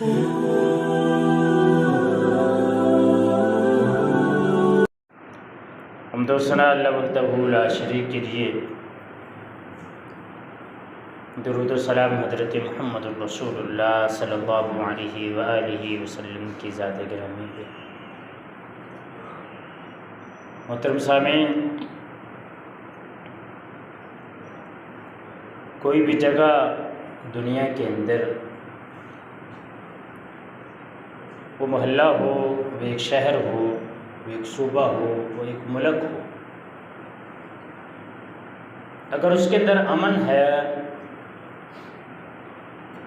حمد و ثنا اللہ وحدہ لا شریک کے لیے، درود و سلام حضرت محمد الرسول اللہ صلی اللہ علیہ وآلہ وسلم کی ذات گرامی ہے۔ محترم سامعین، کوئی بھی جگہ دنیا کے اندر، وہ محلہ ہو، وہ ایک شہر ہو، وہ ایک صوبہ ہو، وہ ایک ملک ہو، اگر اس کے اندر امن ہے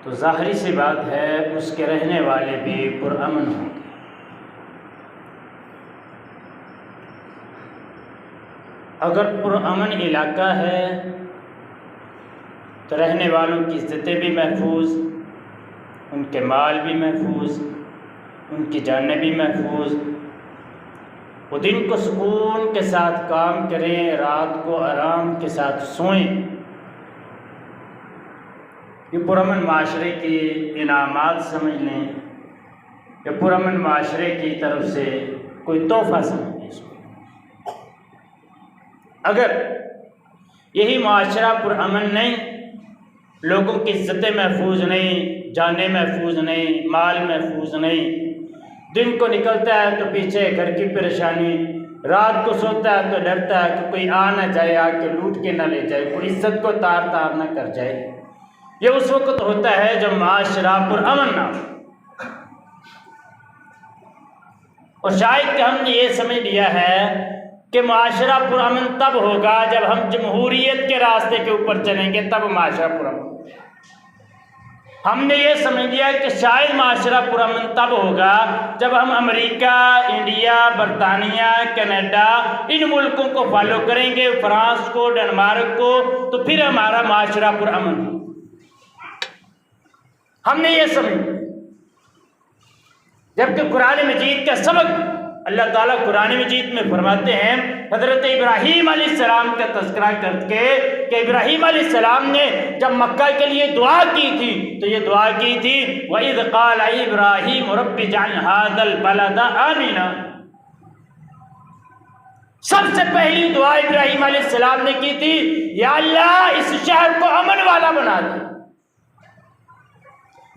تو ظاہری سی بات ہے اس کے رہنے والے بھی پرامن ہوں گے۔ اگر پرامن علاقہ ہے تو رہنے والوں کی عزتیں بھی محفوظ، ان کے مال بھی محفوظ، ان کی جانیں بھی محفوظ، وہ دن کو سکون کے ساتھ کام کریں، رات کو آرام کے ساتھ سوئیں۔ یہ پرامن معاشرے کی انعامات سمجھ لیں، یا پرامن معاشرے کی طرف سے کوئی تحفہ سمجھ لیں اس کو۔ اگر یہی معاشرہ پرامن نہیں، لوگوں کی عزتیں محفوظ نہیں، جانیں محفوظ نہیں، مال محفوظ نہیں، دن کو نکلتا ہے تو پیچھے گھر کی پریشانی، رات کو سوتا ہے تو ڈرتا ہے کہ کوئی آ نہ جائے، آ کے لوٹ کے نہ لے جائے، کوئی عزت کو تار تار نہ کر جائے، یہ اس وقت ہوتا ہے جب معاشرہ پرامن نہ ہو۔ اور شاید کہ ہم نے یہ سمجھ لیا ہے کہ معاشرہ پرامن تب ہوگا جب ہم جمہوریت کے راستے کے اوپر چلیں گے، تب معاشرہ پرامن ہوگا۔ ہم نے یہ سمجھ لیا کہ شاید معاشرہ پرامن تب ہوگا جب ہم امریکہ، انڈیا، برطانیہ، کینیڈا، ان ملکوں کو فالو کریں گے، فرانس کو، ڈنمارک کو، تو پھر ہمارا معاشرہ پرامن ہوگا۔ ہم نے یہ سمجھ، جبکہ قرآن مجید کا سبق اللہ تعالیٰ قرآن مجید میں فرماتے ہیں، حضرت ابراہیم علیہ السلام کا تذکرہ کر کے کہ ابراہیم علیہ السلام نے جب مکہ کے لیے دعا کی تھی تو یہ دعا کی تھی وَإِذْ قَالَ إِبْرَاهِيمُ رَبِّ اجْعَلْ هَٰذَا الْبَلَدَ آمِنًا۔ سب سے پہلی دعا ابراہیم علیہ السلام نے کی تھی، یا اللہ اس شہر کو امن والا بنا دے،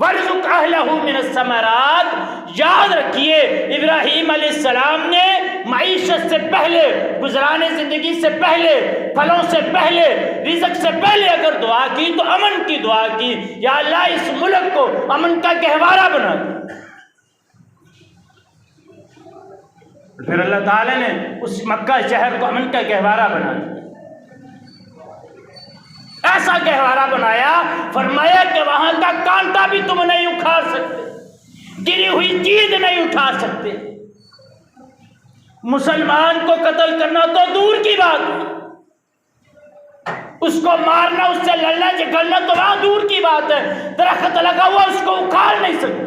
وَارْزُقْ أَهْلَهُ مِنَ الثَّمَرَاتِ۔ یاد رکھیے ابراہیم علیہ السلام نے معیشت سے پہلے، گزرانے زندگی سے پہلے، پھلوں سے پہلے، رزق سے پہلے اگر دعا کی تو امن کی دعا کی، یا اللہ اس ملک کو امن کا گہوارہ بنا دے۔ پھر اللہ تعالیٰ نے اس مکہ شہر کو امن کا گہوارہ بنا دیا، ایسا گہوارہ بنایا، فرمایا کہ وہاں کا کانٹا بھی تم نہیں اکھاڑ سکتے، گری ہوئی چیز نہیں اٹھا سکتے، مسلمان کو قتل کرنا تو دور کی بات ہے، اس کو مارنا، اس سے لڑنا جھگڑنا تو وہاں دور کی بات ہے، درخت لگا ہوا اس کو اکھاڑ نہیں سکتے۔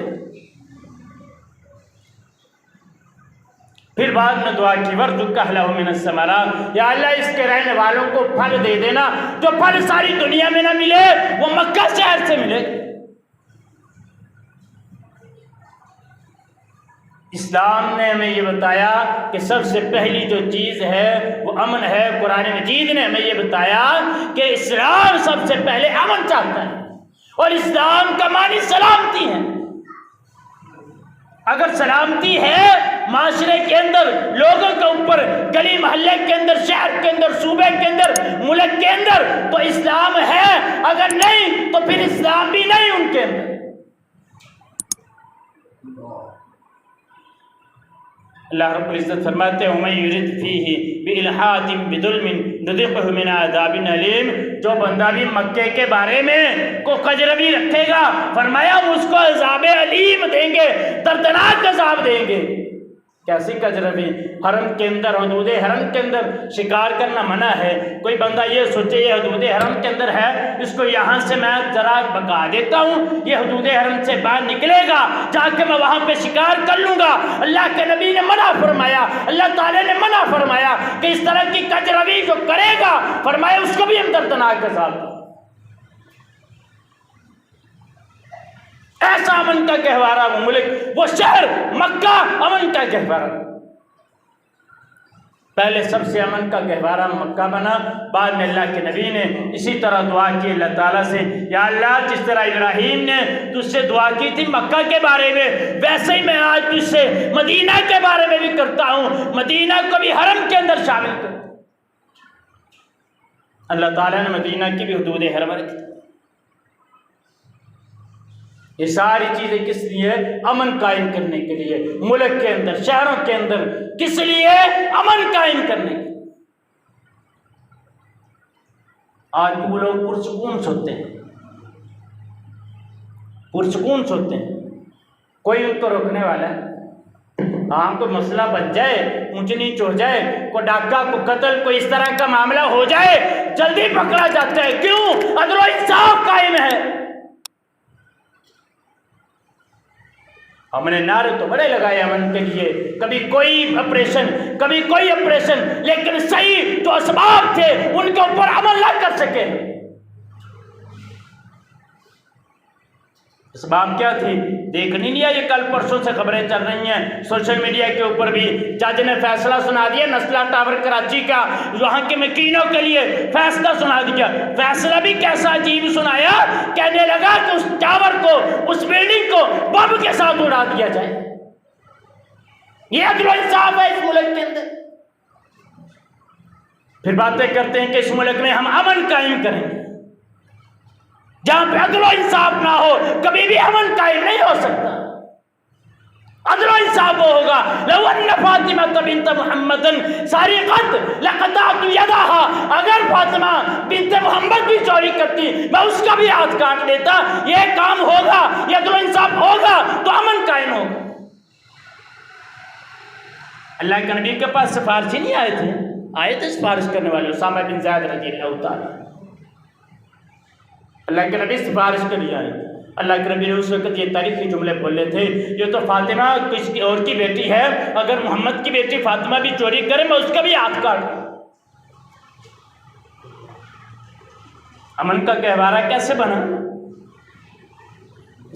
پھر بعد میں دعا کی وَارْزُقْ أَهْلَهُ مِنَ الثَّمَرَاتِ، یا اللہ اس کے رہنے والوں کو پھل دے دینا، جو پھل ساری دنیا میں نہ ملے وہ مکہ شہر سے ملے۔ اسلام نے ہمیں یہ بتایا کہ سب سے پہلی جو چیز ہے وہ امن ہے۔ قرآن مجید نے ہمیں یہ بتایا کہ اسلام سب سے پہلے امن چاہتا ہے، اور اسلام کا معنی سلامتی ہے۔ اگر سلامتی ہے معاشرے کے اندر، لوگوں کے اوپر، گلی محلے کے اندر، شہر کے اندر، صوبے کے اندر، ملک کے اندر، تو اسلام ہے، اگر نہیں تو پھر اسلام بھی نہیں ان کے اندر۔ اللہ رب العزت فرماتے ہیں وَمَن يُرِدْ فِيهِ بِإِلْحَادٍ بِظُلْمٍ نُذِقْهُ مِنْ عَذَابٍ أَلِيمٍ۔ جو بندہ بھی مکے کے بارے میں کو کجروی رکھے گا، فرمایا ہم اس کو عذاب علیم دیں گے، دردناک عذاب دیں گے۔ کیسی کجروی؟ حرم کے اندر، حدود حرم کے اندر شکار کرنا منع ہے۔ کوئی بندہ یہ سوچے یہ حدود حرم کے اندر ہے، اس کو یہاں سے میں ذرا بگا دیتا ہوں، یہ حدود حرم سے باہر نکلے گا، جا کے میں وہاں پہ شکار کر لوں گا۔ اللہ کے نبی نے منع فرمایا، اللہ تعالیٰ نے منع فرمایا کہ اس طرح کی کجروی جو کرے گا، فرمایا اس کو بھی ہم دردناک عذاب دیں۔ ایسا امن کا گہوارہ وہ ملک، وہ شہر مکہ امن کا گہوارہ۔ پہلے سب سے امن کا گہوارہ مکہ بنا، بعد میں اللہ کے نبی نے اسی طرح دعا کی اللہ تعالیٰ سے، یا اللہ جس طرح ابراہیم نے تجھ سے دعا کی تھی مکہ کے بارے میں، ویسے ہی میں آج تجھ سے مدینہ کے بارے میں بھی کرتا ہوں، مدینہ کو بھی حرم کے اندر شامل کر۔ اللہ تعالیٰ نے مدینہ کی بھی حدود حرم رکھی۔ یہ ساری چیزیں کس لیے؟ امن قائم کرنے کے لیے، ملک کے اندر، شہروں کے اندر، کس لیے؟ امن قائم کرنے کے لیے۔ آج وہ لوگ پرسکون سوتے ہیں، پرسکون سوتے ہیں، کوئی ان کو روکنے والا ہے؟ ہاں کوئی مسئلہ بن جائے، اونچ نیچ ہو جائے، کوئی ڈاکہ، کوئی قتل، کوئی اس طرح کا معاملہ ہو جائے، جلدی پکڑا جاتا ہے۔ کیوں؟ عدل و انصاف قائم ہے۔ ہم نے نعرے تو بڑے لگائے امن کے لیے، کبھی کوئی آپریشن، کبھی کوئی آپریشن، لیکن صحیح جو اسباب تھے ان کے اوپر عمل نہ کر سکے۔ اسباب کیا تھی؟ دیکھ نہیں لیا؟ یہ کل پرسوں سے خبریں چل رہی ہیں سوشل میڈیا کے اوپر بھی، جج نے فیصلہ سنا دیا نسلہ ٹاور کراچی کا، وہاں کے مکینوں کے لیے فیصلہ سنا دیا۔ فیصلہ بھی کیسا عجیب سنایا، کہنے لگا کہ اس ٹاور کو، اس بلڈنگ کو بم کے ساتھ اڑا دیا جائے۔ یہ عدل و انصاف ہے اس ملک کے اندر؟ پھر باتیں کرتے ہیں کہ اس ملک میں ہم امن قائم کریں گے۔ جہاں پہ عدل و انصاف نہ ہو کبھی بھی امن قائم نہیں ہو سکتا۔ عدل و انصاف وہ ہوگا، لو ان فاطمہ بنت محمد سارقت لقطعت یدہا، اگر فاطمہ بنت محمد بھی چوری کرتی میں اس کا بھی ہاتھ کاٹ دیتا۔ یہ کام ہوگا، یہ عدل و انصاف ہوگا تو امن قائم ہوگا۔ اللہ کے نبی کے پاس سفارشی نہیں آئے تھے سفارش کرنے والے، اسامہ بن زید رضی اللہ تعالیٰ، اللہ کے نبی سفارش کے لیے آئے۔ اللہ کے نبی نے اس وقت یہ تاریخی جملے بولے تھے، یہ تو فاطمہ کسی اور کی بیٹی ہے، اگر محمد کی بیٹی فاطمہ بھی چوری کرے میں اس کا بھی ہاتھ کاٹ دوں۔ امن کا گہوارہ کیسے بنا؟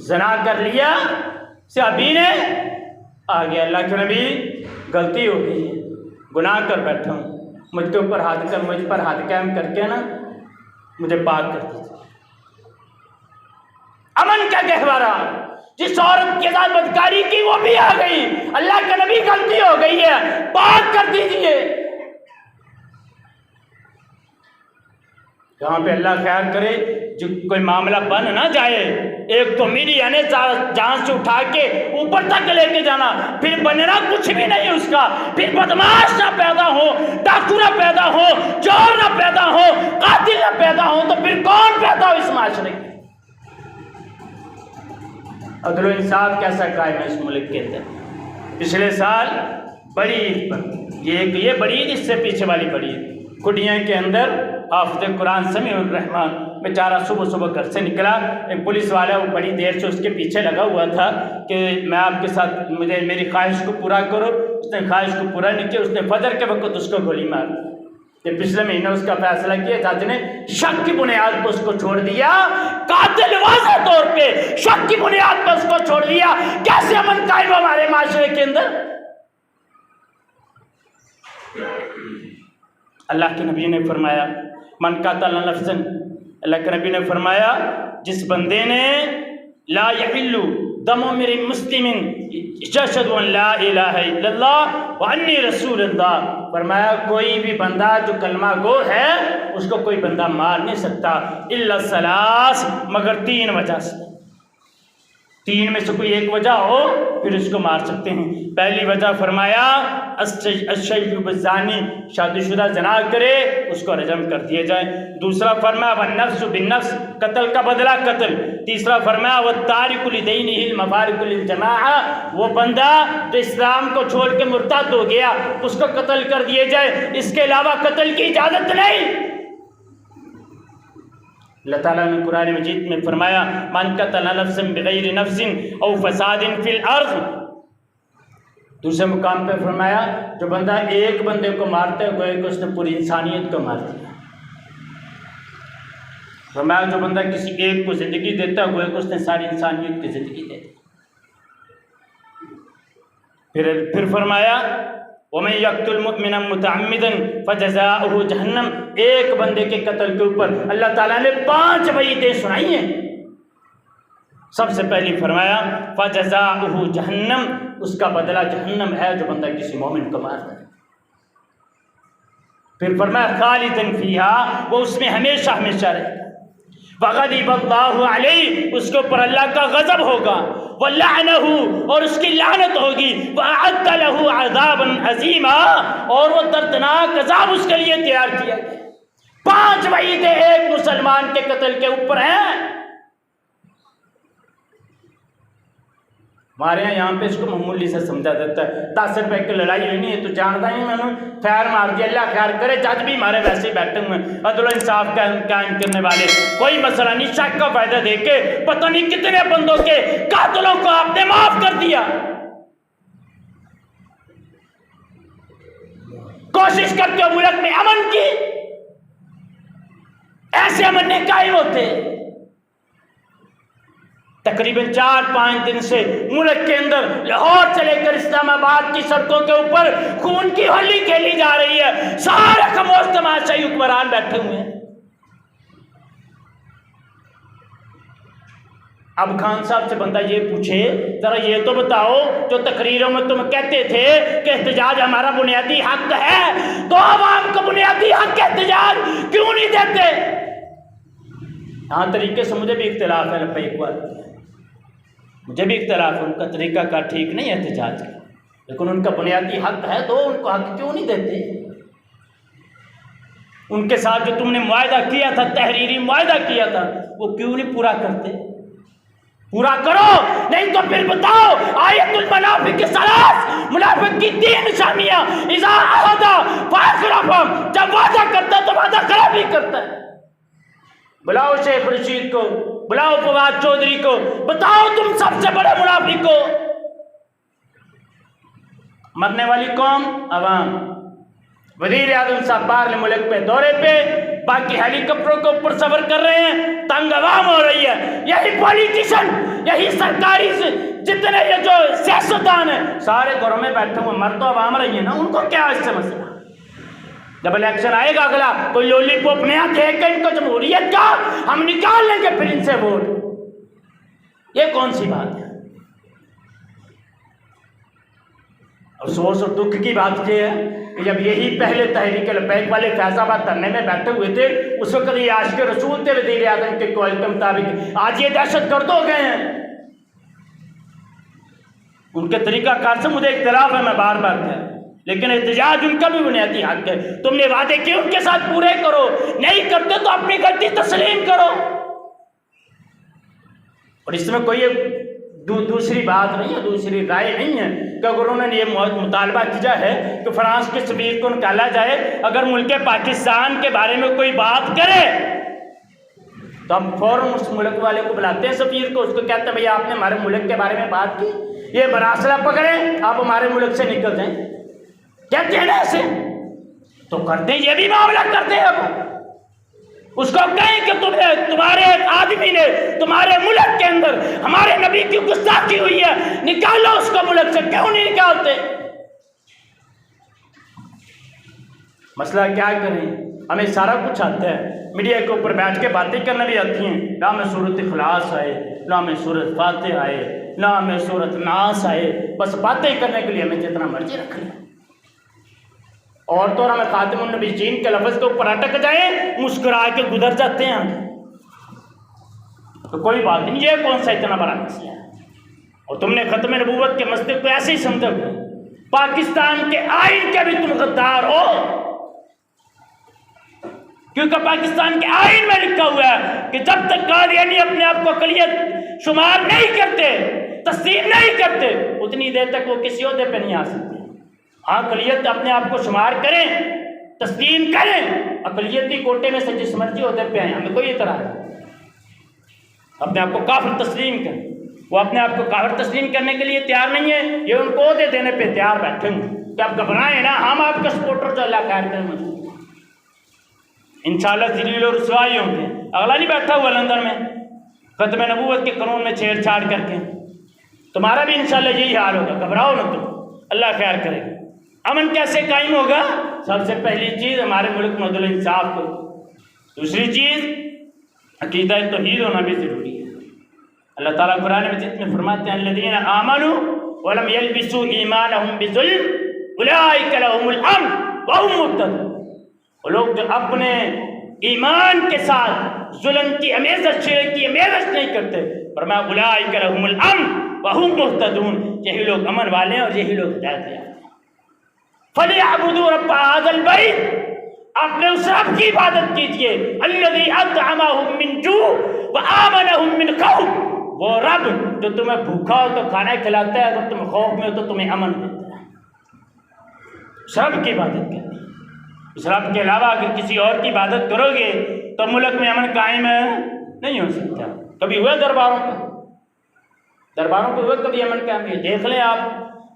زنا کر لیا صحابی نے، آ گیا اللہ کے نبی غلطی ہو گئی ہے، گناہ کر بیٹھا ہوں، مجھ پر ہاتھ قائم کر کے نا مجھے پاک کر دیجیے۔ امن کا گہوارہ، جس عورت کے ساتھ بدکاری کی وہ بھی آ گئی، اللہ کے نبی غلطی ہو گئی ہے پاک کر دیجئے۔ یہاں پہ اللہ خیر کرے جو کوئی معاملہ بن نہ جائے، ایک تو میڈیا نے جہاں سے اٹھا کے اوپر تک لے کے جانا، پھر بننا کچھ بھی نہیں اس کا، پھر بدماش نہ پیدا ہو، ڈاکو نہ پیدا ہو، چور نہ پیدا ہو، قاتل نہ پیدا ہو، تو پھر کون پیدا ہو اس معاشرے کے؟ عدل و انصاف کیسا قائم ہے اس ملک کے اندر؟ پچھلے سال بڑی عید پر، یہ بڑی عید، اس سے پیچھے والی بڑی عید، کڈیاں کے اندر حافظ قرآن سمیع الرحمن بیچارہ صبح گھر سے نکلا، ایک پولیس والا وہ بڑی دیر سے اس کے پیچھے لگا ہوا تھا کہ میں آپ کے ساتھ میری خواہش کو پورا کرو، اس نے خواہش کو پورا نہیں کیا، اس نے فجر کے وقت اس کو گولی مار دی۔ یہ پچھلے مہینے اس کا فیصلہ کیا، جج نے شک کی بنیاد پر اس کو چھوڑ دیا، قاتل واضح طور پہ شک کی بنیاد پر اس کو چھوڑ دیا۔ کیسے امن قائم ہمارے معاشرے کے اندر؟ اللہ کے نبی نے فرمایا من قتل نفسا، اللہ کے نبی نے فرمایا جس بندے نے لا یحل دم امرئ مسلم یشهد ان لا الہ الا اللہ وانی رسول اللہ، فرمایا کوئی بھی بندہ جو کلمہ گو ہے اس کو کوئی بندہ مار نہیں سکتا الا الثلاث، مگر 3 وجہ سے، 3 میں سے کوئی ایک وجہ ہو پھر اس کو مار سکتے ہیں۔ پہلی وجہ فرمایا الشیب الزانی، شادی شدہ زنا کرے اس کو رجم کر دیا جائے۔ دوسرا فرمایا والنفس بالنفس، قتل کا بدلہ قتل۔ تیسرا فرمایا والتارک لدینہ المفارق للجماعہ، وہ بندہ جو اسلام کو چھوڑ کے مرتد ہو گیا اس کو قتل کر دیا جائے، اس کے علاوہ قتل کی اجازت نہیں۔ اللہ تعالیٰ نے قرآن مجید میں فرمایا من قتل نفسا بغیر نفس او فساد فی الارض، دوسرے مقام پہ فرمایا جو بندہ ایک بندے کو مارتا ہے گویا کہ اس نے پوری انسانیت کو مار دیا۔ فرمایا جو بندہ کسی ایک کو زندگی دیتا ہے گویا کہ اس نے ساری انسانیت کی زندگی دے دی۔ پھر فرمایا وَمَن يَقْتُلْ مُؤْمِنًا مُتَعَمِّدًا فَجَزَاؤُهُ جَهَنَّمُ، ایک بندے کے قتل کے اوپر اللہ تعالیٰ نے 5 وعیدیں سنائی ہیں۔ سب سے پہلی فرمایا فَجَزَاؤُهُ جَهَنَّمُ، اس کا بدلہ جہنم ہے جو بندہ کسی مومن کو مارتا ہے۔ پھر فرمایا خالدًا فِيهَا، وہ اس میں ہمیشہ ہمیشہ رہے گا۔ وَغَضِبَ اللَّهُ عَلَيْهِ، اس کے اوپر اللہ کا غضب ہوگا، وَلَعْنَهُ، اور اس کی لعنت ہوگی، وَأَعَدَّ لَهُ عَذَابًا عَظِيمًا، اور وہ دردناک عذاب اس کے لیے تیار کیا گیا۔ 5 وعیدیں ایک مسلمان کے قتل کے اوپر ہیں۔ ہمارے یہاں پہ اس کو معمولی سے سمجھا دیتا ہے، 10 روپے کی لڑائی ہوئی نہیں ہے تو جانتا ہی میں نے خیر مار دیا، اللہ خیر کرے، جج بھی ہمارے ویسے ہی بیٹھے ہوئے ہیں عدل و انصاف قائم کرنے والے، کوئی مسئلہ نہیں، شک کا فائدہ دے کے پتہ نہیں کتنے بندوں کے قاتلوں کو آپ نے معاف کر دیا۔ کوشش کرتے ہو ملک میں امن کی، ایسے امن نہیں قائم ہوتے۔ تقریباً 4-5 دن سے ملک کے اندر لاہور سے لے کر اسلام آباد کی سڑکوں کے اوپر خون کی ہولی کھیلی جا رہی ہے، سارے خاموش تماشائی حکمران بیٹھے ہوئے ہیں۔ اب خان صاحب سے بندہ یہ پوچھے ذرا یہ تو بتاؤ جو تقریروں میں تم کہتے تھے کہ احتجاج ہمارا بنیادی حق ہے، تو عوام کو بنیادی حق احتجاج کیوں نہیں دیتے؟ ہاں طریقے سے مجھے بھی اختلاف ہے، ایک بار مجھے بھی اختلاف ہے، ان کا طریقہ کا ٹھیک نہیں ہے احتجاج کا، لیکن ان کا بنیادی حق ہے تو ان کو حق کیوں نہیں دیتے؟ ان کے ساتھ جو تم نے معاہدہ کیا تھا، تحریری معاہدہ کیا تھا، وہ کیوں نہیں پورا کرتے؟ پورا کرو، نہیں تو پھر بتاؤ آیت المنافق ثلاث، منافق کی 3 نشانیاں، اذا عہد فاخلف، جب وعدہ کرتا ہے تو وعدہ خلاف ہی کرتا ہے۔ بلاؤ شیخ رشید کو، بلاؤ فواد چودھری کو، بتاؤ تم سب سے بڑے منافق کو۔ مرنے والی قوم عوام، وزیر اعظم صاحب باہر ملک پہ دورے پہ، باقی ہیلی کاپٹروں کے اوپر سفر کر رہے ہیں، تنگ عوام ہو رہی ہے۔ یہی پولیٹیشن، یہی سرکاری جتنے یہ جو سیاستدان ہیں سارے گھروں میں بیٹھے ہوئے، مر تو عوام رہی ہے نا، ان کو کیا اس سے مسئلہ؟ جب الیکشن آئے گا اگلا کوئی لولی پوپ نیا دے کے ان کو جمہوریت کا، ہم نکال لیں گے پھر ان سے ووٹ، یہ کون سی بات ہے؟ افسوس اور دکھ کی بات یہ ہے کہ جب یہی پہلے تحریک لبیک والے فیض آباد دھرنے میں بیٹھے ہوئے تھے، اس وقت یہ عاشق رسول تھے وزیر اعظم کے قول کے مطابق، آج یہ دہشت گرد ہو گئے ہیں۔ ان کے طریقہ کار سے مجھے اختلاف ہے، میں بار بار کہہ رہا ہوں، لیکن احتجاج ان کا بھی بنیادی حق ہے۔ تم نے وعدے کیے ان کے ساتھ پورے کرو، نہیں کرتے تو اپنی غلطی تسلیم کرو۔ اور اس میں کوئی دوسری بات نہیں ہے، دوسری رائے نہیں ہے کہ اگر انہوں نے یہ مطالبہ کیا ہے کہ فرانس کے سفیر کو نکالا جائے، اگر ملک پاکستان کے بارے میں کوئی بات کرے تو ہم فوراً اس ملک والے کو بلاتے ہیں، سفیر کو، اس کو کہتے ہیں بھئی آپ نے ہمارے ملک کے بارے میں بات کی، یہ براثلہ پکڑیں، آپ ہمارے ملک سے نکل جائیں، کہتے ہیں نا ایسے تو کرتے ہیں، یہ بھی معاملہ کرتے ہیں۔ اب اس کو کہیں کہ تمہارے ایک آدمی نے تمہارے ملک کے اندر ہمارے نبی کی گستاخی ہوئی ہے، نکالو اس کو ملک سے، کیوں نہیں نکالتے؟ مسئلہ کیا کریں، ہمیں سارا کچھ آتا ہے، میڈیا کے اوپر بیٹھ کے باتیں کرنا بھی آتی ہیں، نہ میں سورۃ اخلاص آئے، نہ میں سورۃ فاتح آئے، نہ میں سورۃ ناس آئے، بس باتیں کرنے کے لیے ہمیں جتنا مرضی رکھ لیں، اور تو ہمیں خاتم النبیین کے لفظ کے اوپر اٹک جائیں، مسکرا کے گزر جاتے ہیں، تو کوئی بات نہیں، یہ کون سا اتنا بڑا مسئلہ ہے؟ اور تم نے ختم نبوت کے مسئلے کو ایسے ہی سمجھا، پاکستان کے آئین کے بھی تم غدار ہو، کیونکہ پاکستان کے آئین میں لکھا ہوا ہے کہ جب تک قادیانی اپنے آپ کو اقلیت شمار نہیں کرتے، تسلیم نہیں کرتے، اتنی دیر تک وہ کسی عہدے پہ نہیں آ سکتے۔ ہاں اقلیت اپنے آپ کو شمار کریں، تسلیم کریں، اقلیتی کوٹے میں سے جس مرضی عہدے پہ آئیں، ہمیں کوئی اعتراض نہیں، اپنے آپ کو کافر تسلیم کریں۔ وہ اپنے آپ کو کافر تسلیم کرنے کے لیے تیار نہیں ہے، یہ ان کو عہدے دینے پہ تیار بیٹھے ہوں کہ آپ گھبرائیں نا، ہم آپ کے سپورٹر جو اللہ خیر کریں، انشاءاللہ ذلیل و رسوائی ہوں گے، اگلا نہیں بیٹھا ہوا لندن میں ختم نبوت کے قانون میں چھیڑ چھاڑ کر کے. تمہارا بھی انشاءاللہ یہی حال ہوگا. گھبراؤ نہ تم, اللہ خیر کرے. امن کیسے قائم ہوگا؟ سب سے پہلی چیز ہمارے ملک میں عدل انصاف کو. دوسری چیز عقیدہ توحید ہونا بھی ضروری ہے. اللہ تعالیٰ قرآن مجید میں فرماتے ہیں الذین آمنوا ولم یلبسوا ایمانہم بظلم اولئک لہم الامن وہم مہتدون. وہ لوگ جو اپنے ایمان کے ساتھ ظلم کی امیزش شرک کی امیزش نہیں کرتے, فرمایا اولئک لہم الامن وہم مہتدون, یہی لوگ امن والے ہیں اور یہی لوگ ہدایت یافتہ ہیں. فَلْيَعْبُدُوا رَبَّ هَذَا الْبَيْتِ, اپنے اس رب کی عبادت کیجئے الذی اطعمہم من جوع وآمنہم من خوف, وہ رب جو تمہیں بھوکا ہو تو کھانا کھلاتا ہے, اگر تم خوف میں ہو تو تمہیں امن دیتا ہے. اس رب کی عبادت کرنی. اس رب کے علاوہ اگر کسی اور کی عبادت کرو گے تو ملک میں امن قائم نہیں ہو سکتا. کبھی ہوئے درباروں پہ ہوئے کبھی امن قائم؟ یہ دیکھ لیں آپ,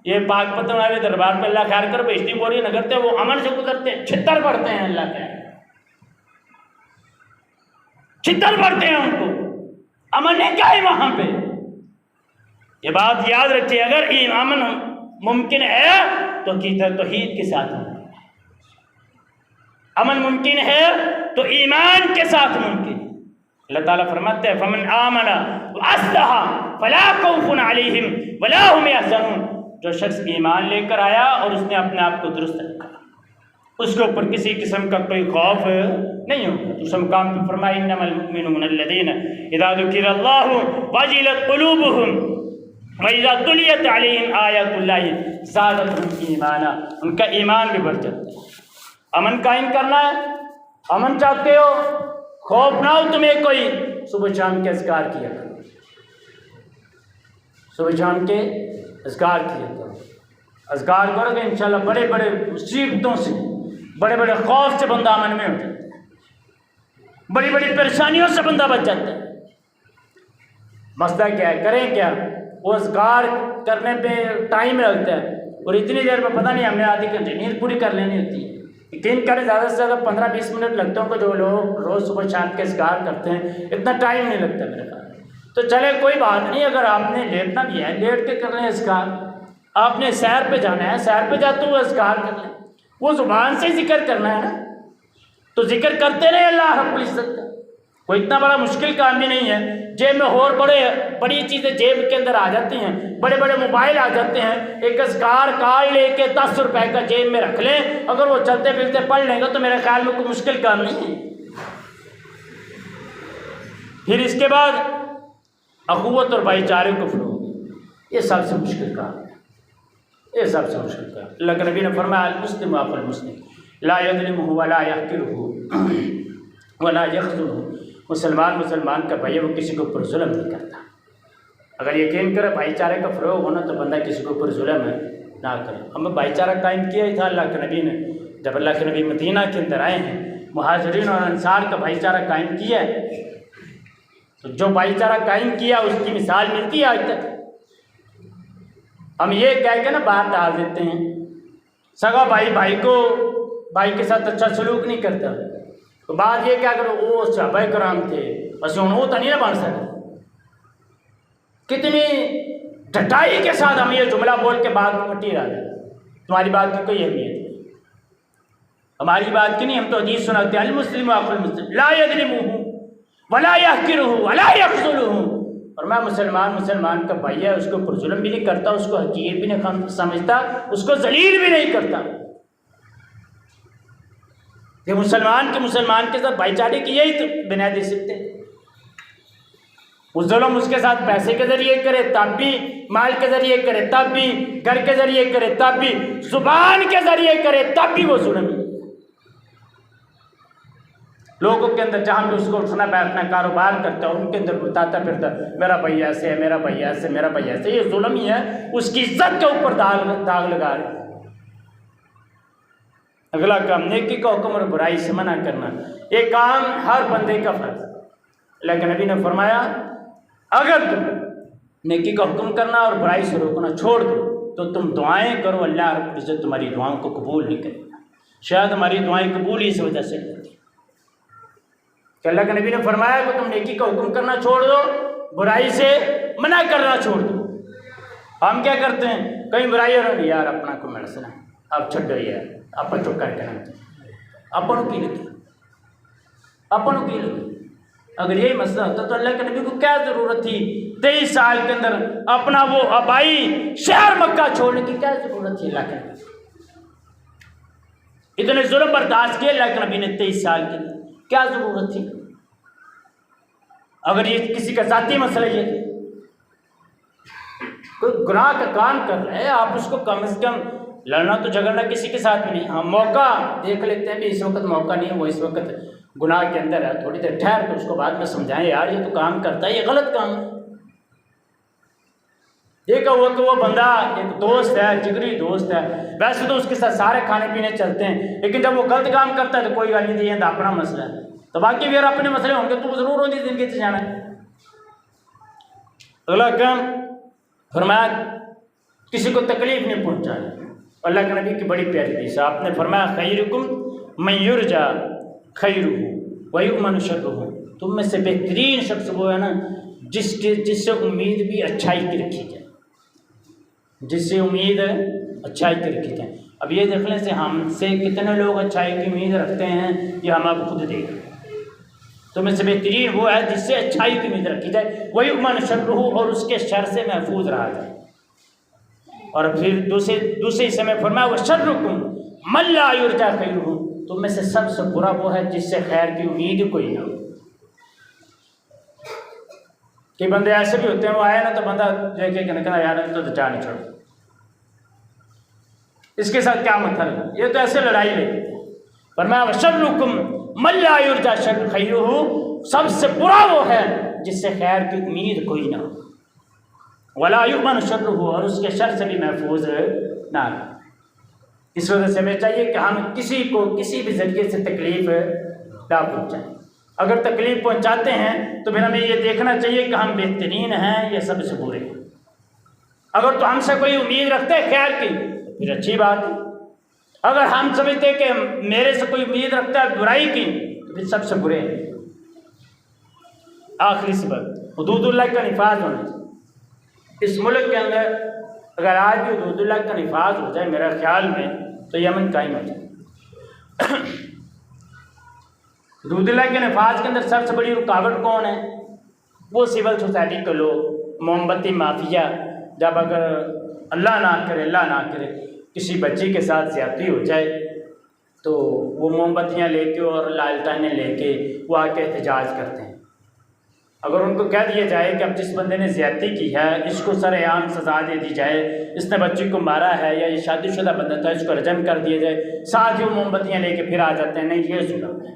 یہ پاک پتن والے دربار پہ اللہ خیر کر بہشتی بوری نہ کرتے, وہ امن سے گزرتے ہیں, چھتر پڑتے ہیں, اللہ خیر چھتر پڑتے ہیں, ان کو امن ہے کیا ہے وہاں پہ. یہ بات یاد رکھیے, اگر امن ممکن ہے تو عقیدہ توحید کے ساتھ امن ممکن ہے, تو ایمان کے ساتھ ممکن ہے. اللہ تعالیٰ فرماتے ہیں فمن آمن واصلح فلا خوف علیہم ولا هم یحزنون, جو شخص ایمان لے کر آیا اور اس نے اپنے آپ کو درست رکھا, اس کے اوپر کسی قسم کا کوئی خوف نہیں ہوگا. دوسرے مقام پہ فرمایا انما المؤمنون الذین اذا ذکر اللہ وجلت قلوبهم واذا تلیت علیہم آیات اللہ زادتهم ایمانا, ان کا ایمان بھی بڑھ جاتا ہے. امن قائم کرنا ہے, امن چاہتے ہو, خوف نہ ہو تمہیں کوئی, صبح شام کے اذکار کیا کرو, صبح شام کے اذکار کیا کرو. اذکار کرو گے انشاءاللہ بڑے بڑے مصیبتوں سے, بڑے بڑے خوف سے بندہ امن میں ہو جاتا ہے, بڑی بڑی پریشانیوں سے بندہ بچ جاتا ہے. مسئلہ کیا ہے, کریں کیا؟ وہ اذکار کرنے پہ ٹائم لگتا ہے, اور اتنی دیر میں پتہ نہیں ہمیں آدھی گھنٹے نیند پوری کر لینی ہوتی ہے. یقین کریں زیادہ سے زیادہ 15-20 منٹ لگتے ہیں, جو لوگ روز صبح شام کے اذکار کرتے ہیں, اتنا ٹائم نہیں لگتا میرے خیال. تو چلے کوئی بات نہیں, اگر آپ نے لیٹنا بھی ہے لیٹ کے کر لیں اذکار. آپ نے سیر پہ جانا ہے, سیر پہ جاتے ہوئے اذکار کر لیں. وہ زبان سے ذکر کرنا ہے نا, تو ذکر کرتے رہے اللہ رب العزت کا. کوئی اتنا بڑا مشکل کام بھی نہیں ہے. جیب میں اور بڑی چیزیں جیب کے اندر آ جاتی ہیں, بڑے بڑے موبائل آ جاتے ہیں. ایک اذکار کارڈ لے کے 10 روپے کا جیب میں رکھ لیں, اگر وہ چلتے پھرتے پڑھ لیں گے تو میرے خیال میں کوئی مشکل کام نہیں ہے. پھر اس کے بعد اخوت اور بھائی چارے کو فروغ, یہ سب سے مشکل کام ہے, یہ سب سے مشکل کام. اللہ کے نبی نے فرمایا المسلم اخو المسلم لا یظلمہ ولا یحقرہ ولا یخذلہ. مسلمان کا بھائی وہ کسی کے اوپر ظلم نہیں کرتا. اگر یقین کرے بھائی چارے کا فروغ ہونا تو بندہ کسی کے اوپر ظلم نہ کرے. ہمیں بھائی چارہ قائم کیا ہی تھا اللہ کے نبی نے. جب اللہ کے نبی مدینہ کے اندر آئے ہیں, مہاجرین اور انصار کا بھائی چارہ قائم کیا ہے, تو جو بھائی چارہ قائم کیا اس کی مثال ملتی ہے آج تک. ہم یہ کہہ کے نا باہر ڈال دیتے ہیں, سگا بھائی کے ساتھ اچھا سلوک نہیں کرتا, تو بات یہ کیا کرو وہ صحابہ کرام تھے بس وہ تو نہیں نہ بن سکے. کتنی ڈٹائی کے ساتھ ہم یہ جملہ بول کے بات کو پٹی ڈالیں, تمہاری بات کی کوئی اہمیت نہیں, ہماری بات کی نہیں. ہم تو حدیث سناتے ہیں المسلم اخو المسلم لا یظلمہ ولا یحقرہ ولا یخذلہ. اور میں مسلمان کا بھائی ہے, اس کے اوپر ظلم بھی نہیں کرتا, اس کو حقیر بھی نہیں سمجھتا, اس کو ذلیل بھی نہیں کرتا. یہ مسلمان کے ساتھ بھائی چارے کی یہی تو بنیادی صفت ہے. وہ ظلم اس کے ساتھ پیسے کے ذریعے کرے تب بھی, مال کے ذریعے کرے تب بھی, گھر کے ذریعے کرے تب بھی, زبان کے ذریعے کرے تب بھی وہ ظلم ہے. لوگوں کے اندر جہاں بھی اس کو اٹھنا بیٹھنا کاروبار کرتا ہے, ان کے اندر بتاتا پھرتا میرا بھائی ایسے ہے, میرا بھائی ایسے, میرا بھائی ایسے. یہ ظلم ہی ہے, اس کی عزت کے اوپر داغ لگا رہے. اگلا کام نیکی کا حکم اور برائی سے منع کرنا, یہ کام ہر بندے کا فرض ہے. اللہ کے نبی نے فرمایا اگر تم نیکی کا حکم کرنا اور برائی سے روکنا چھوڑ دو تو تم دعائیں کرو, اللہ رب العزت تمہاری دعاؤں کو قبول نہیں کرے گا. شاید ہماری دعائیں قبول ہی اس وجہ سے ہوتی. کہ اللہ کے نبی نے فرمایا کہ تم نیکی کا حکم کرنا چھوڑ دو، برائی سے منع کرنا چھوڑ دو۔ ہم کیا کرتے ہیں، کہیں برائی اور یار اپنا کو مرسنا اب چھڈو یار آپ چپ کر کے نہ اپنوں کی لگی اپنوں کی لگی۔ اگر یہی مسئلہ ہوتا تو اللہ کے نبی کو کیا ضرورت تھی 23 سال کے اندر اپنا وہ آبائی شہر مکہ چھوڑنے کی کیا ضرورت تھی؟ اللہ کے نبی اتنے ظلم برداشت کیے اللہ کے نبی نے 23 سال کے اندر، کیا ضرورت تھی؟ اگر یہ کسی کا ذاتی مسئلہ یہ تھا، کوئی گناہ کا کام کر رہے ہیں آپ اس کو کم از کم لڑنا تو جھگڑنا کسی کے ساتھ بھی نہیں، ہم موقع دیکھ لیتے ہیں بھی اس وقت موقع نہیں ہے، وہ اس وقت گناہ کے اندر ہے، تھوڑی دیر ٹھہر کے اس کو بعد میں سمجھائیں یار یہ تو کام کرتا ہے، یہ غلط کام ہے۔ دیکھا ہوا کہ وہ بندہ ایک دوست ہے، جگری دوست ہے، ویسے تو اس کے ساتھ سارے کھانے پینے چلتے ہیں، لیکن جب وہ غلط کام کرتا ہے تو کوئی گل نہیں دی اپنا مسئلہ ہے، تو باقی بھی اگر اپنے مسئلے ہوں گے تو ضرور ہوتی زندگی سے جانا ہے۔ اگلا کام فرمایا کسی کو تکلیف نہیں پہنچانا۔ اللہ کے نبی کی بڑی پیاری حدیث ہے، آپ نے فرمایا خیرکم من یرجا خیرہ ویؤمن شرہ، تم میں سے بہترین شخص وہ ہے نا جس سے امید بھی اچھائی کی رکھی جائے، جس سے امید اچھائی کی رکھی جائے۔ اب یہ دیکھنے سے ہم سے کتنے لوگ اچھائی کی امید رکھتے ہیں یہ ہم آپ خود دیکھ رہے ہیں۔ تو میں سے بہترین وہ ہے جس سے اچھائی کی امید رکھی جائے، ویؤمن شرہ، اور اس کے شر سے محفوظ رہا جائے۔ اور پھر دوسرے حصے میں فرمایا وشرکم من لا یرجا خیرہ، تم میں سے سب سے برا وہ ہے جس سے خیر کی امید کوئی نہ ہو۔ کہ بندے ایسے بھی ہوتے ہیں وہ آئے نا تو بندہ دیکھے کہ نکلا یار تو جا نہیں چھوڑ، اس کے ساتھ کیا مطلب، یہ تو ایسے لڑائی لے۔ فرمایا وشرکم من لا یرجا خیرہ، سب سے برا وہ ہے جس سے خیر کی امید کوئی نہ ہو، ولا یؤمن شرہ، اور اس کے شر سے بھی محفوظ نہ رہے۔ اس وجہ سے ہمیں چاہیے کہ ہم کسی کو کسی بھی ذریعے سے تکلیف نہ پہنچائیں، اگر تکلیف پہنچاتے ہیں تو پھر ہمیں یہ دیکھنا چاہیے کہ ہم بہترین ہیں یا سب سے برے ہیں۔ اگر تو ہم سے کوئی امید رکھتے ہیں خیر کی پھر اچھی بات ہے، اگر ہم سمجھتے کہ میرے سے کوئی امید رکھتا ہے برائی کی تو پھر سب سے برے ہیں۔ آخری سبق حدود اللہ کا نفاذ ہونا چاہیے۔ اس ملک کے اندر اگر آج بھی حدود اللہ کا نفاذ ہو جائے میرا خیال میں تو یمن قائم ہو جائے۔ حدود اللہ کے نفاذ کے اندر سب سے بڑی رکاوٹ کون ہے؟ وہ سول سوسائٹی کے لوگ، موم بتی مافیا۔ جب اگر اللہ نہ کرے کسی بچی کے ساتھ زیادتی ہو جائے تو وہ موم بتیاں لے کے اور لالٹینیں لے کے وہ آ کے احتجاج کرتے ہیں۔ اگر ان کو کہہ دیا جائے کہ اب جس بندے نے زیادتی کی ہے اس کو سر عام سزا دے دی جائے، اس نے بچی کو مارا ہے یا یہ شادی شدہ بندہ تھا اس کو رجم کر دیا جائے، ساتھ ہی وہ موم بتیاں لے کے پھر آ جاتے ہیں، نہیں یہ ظلم ہے۔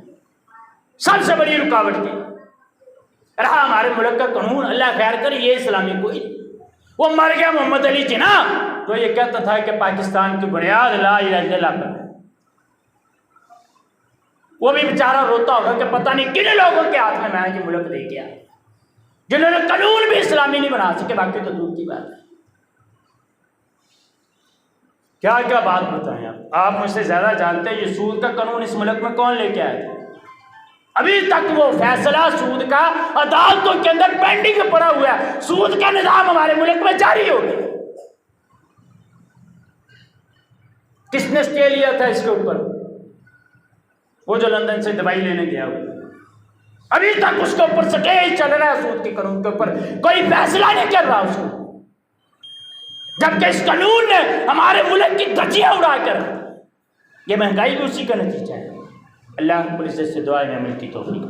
سب سے بڑی رکاوٹ کی رہا ہمارے ملک کا قانون، اللہ خیر کرے یہ اسلامی کوئی نہیں۔ وہ مر گیا محمد علی جناح تو یہ کہتا تھا کہ پاکستان کی بنیاد لا الہ الا اللہ پر ہے۔ وہ بھی بیچارہ روتا ہوگا کہ پتہ نہیں کن لوگوں کے ہاتھ میں میں یہ ملک دے گیا، جنہوں نے قانون بھی اسلامی نہیں بنا سکے، باقی تو دور کی بات ہے۔ کیا کیا بات بتائیں آپ مجھ سے زیادہ جانتے ہیں یہ سود کا قانون اس ملک میں کون لے کے آئے تھے؟ ابھی تک وہ فیصلہ سود کا عدالتوں کے اندر پینڈنگ پڑا ہوا ہے، سود کا نظام ہمارے ملک میں جاری ہو گیا۔ کس نے اسٹے لیا تھا اس کے اوپر؟ وہ جو لندن سے دوائی لینے گیا ہوا، ابھی تک اس کے اوپر سٹے چل رہا ہے، سود کے قانون کے اوپر کوئی فیصلہ نہیں کر رہا اس کو، جبکہ اس قانون نے ہمارے ملک کی دھجیاں اڑا کر، یہ مہنگائی بھی اسی کا نتیجہ ہے۔ اللہ رب العزت سے دعا ہے عمل کی توفیق۔